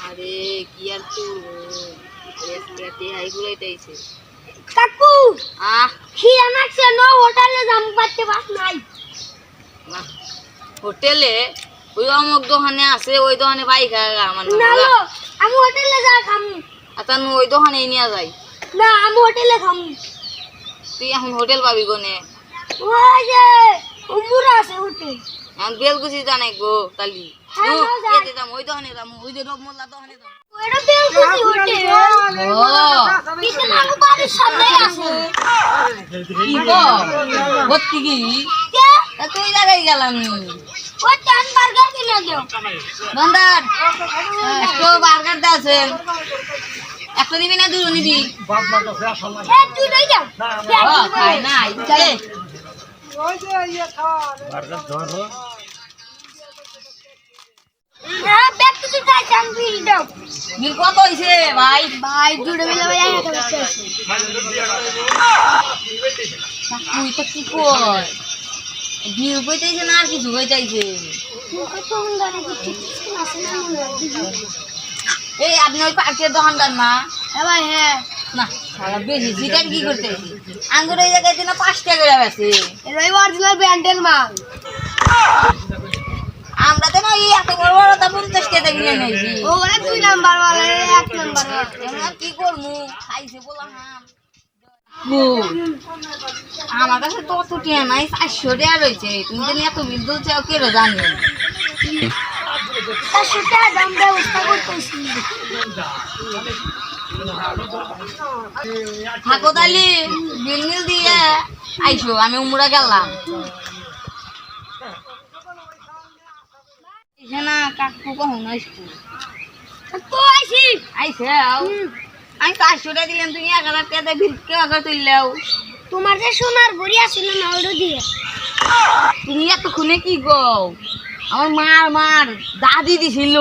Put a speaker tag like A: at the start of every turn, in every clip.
A: আরে কি আর ঘুরাইতেছে
B: কাকু খিয়া নাকছে নো হোটেলে যাম পারতে পাস নাই
A: না হোটেলে ওই অমুক দোকানে আছে ওই দোকানে পাই খায় আমার
B: না আমি হোটেলে যা খামু
A: আচ্ছা ওই দোকানে নিয়ে যাই
B: না আমি হোটেলে খামু
A: তুই এখন হোটেল পাবি কোনে
B: ওই যে উমুরা আছে হোটেল
A: এখন বেলকুচি জানাই গো কালি ওই দোকানে যাম ওই যে রবমোল্লা দোকানে যাম
B: ওটা বেলকুচি হোটেল
A: ও
B: পিছনে আমার বাড়ির সামনে আছে
A: কি গো ভর্তি কি তুই জায়গায় গেলাম
B: ওই চান বার্গার কিনে দিও
A: বন্দার একটু বার্গার দে আছেন একটা নিবি না দুটো নিবি
B: তুই লই যাও
A: খাই না চলে
B: হ্যাঁ ব্যাগ তুই তাই চান বিল দাও
A: বিল কত হইছে ভাই
B: ভাই দুটো মিলে ভাই এক টাকা
A: তুই তো কি কর বিল বইতেছে না আর কিছু বইতেছে এই আপনি ওই পার্কের দোকানদার না
B: হ্যাঁ ভাই হ্যাঁ
A: না সারা বেশি চিকেন কি করতে আঙ্গুর এই জায়গায় দিন 5 টাকা করে বেছে
B: এটাই অরিজিনাল ব্র্যান্ডের মাল
A: আমরা তো না এই এত বড় বড় তা 50 টাকা কিনে নিয়েছি
B: ওরে 2 নাম্বার ওরে 1 নাম্বার
A: আমরা কি করবো খাইছে বলা হাম আমার কাছে তো অত টিয়া নাই 400 টাকা রয়েছে তুমি জানি এত বিল দিচ্ছ কে জানি
B: 400 টাকা দাম ব্যবস্থা করতেছি
A: থাকো তাহলে বিল মিল দিয়ে আইসো আমি উমরা গেলাম না কাকু কখন আসবো
B: তো আইছি
A: আইসে আমি 400 টাকা দিলাম তুমি 1000 টাকা দিয়ে বিল কে আগে তুললেও
B: তোমার যে সোনার ঘড়ি আছিল না ওটা দিয়ে
A: তুমি এতক্ষণে কি গো আমার মার দাদি দিছিল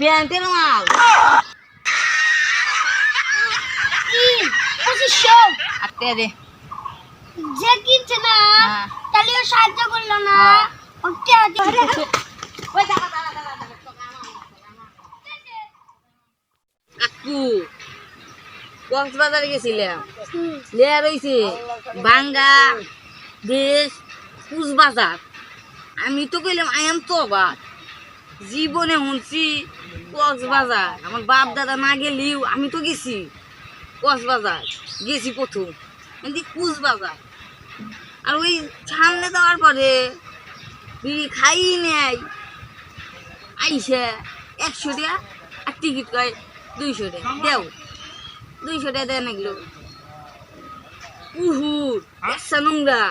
A: ব্যাংকের মাল আটটা দে
B: যে কিনছে না তাহলে ও সাহায্য করলো না ওকে
A: কাকু কক্সবাজারে গেছিলাম লেয়া রয়েছে বাঙ্গা দেশ কুচবাজার আমি তো কইলাম আয়াম তো অবাক জীবনে শুনছি কক্সবাজার আমার বাপ দাদা না গেলেও আমি তো গেছি কক্সবাজার গেছি প্রথম কিন্তু কুচবাজার আর ওই সামনে যাওয়ার পরে বিড়ি খাই নেই আইসে 100 টাকা আর টিকিট কয় 200 টাকা দেও 200 টাকা দেয় নাগলো পুহুর একটা নোংরা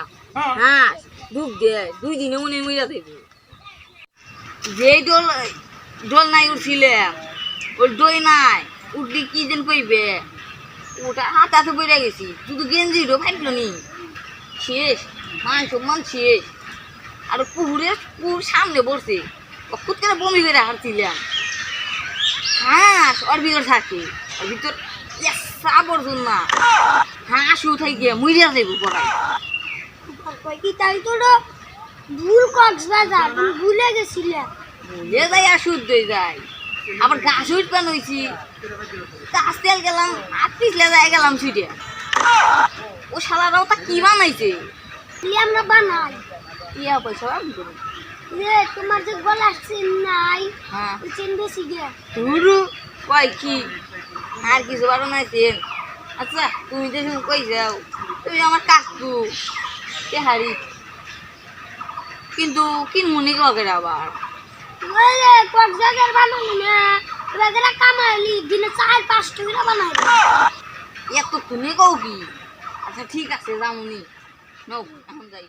A: হ্যাঁ ডুব দেয় 2 দিনে মনে মরিয়া দেবে যে ডোল নাই উঠছিলাম ওর দই নাই উঠলে কি যেন কইবে ওটা হাতে হাতে বইরা গেছি শুধু গেঞ্জিরও ফাইটলো নি শেষ মান শেষ আর পুকুর সামনে বসে খুদ করে বমি করে হারছিলাম হাঁস ওর ভিতর থাকে ওর ভিতর আবর্জন না হাঁস উঠাই গিয়ে মরিয়া যাইব পড়াই
B: তাই তো ভুল কক্সবাজার তুমি ভুলে গেছিলে
A: ভুলে যাই আর শুদ্ধ যায় আবার গাছ উঠপান হয়েছি গাছ তেল গেলাম আর পিছলে যাই গেলাম ছুটে ও শালারাও তা কি বানাইছে
B: আমরা বানাই
A: ইয়া পয়সা
B: রে তোমার যে গলা চেন নাই
A: হ্যাঁ
B: চেন বেশি গিয়া
A: ধুরু কয় কি আর কিছু বানাইছেন আচ্ছা তুমি যে কই যাও তুমি আমার কাকু তেহারি কিন্তু কিনমুনি কগের আবার
B: ওই রে কক্সবাজার বানানি না ওরা কামাইলি দিনে 4-5 টাকা বানাই
A: এত খুনি কও কি আচ্ছা ঠিক আছে যামুনি নাও এখন যাই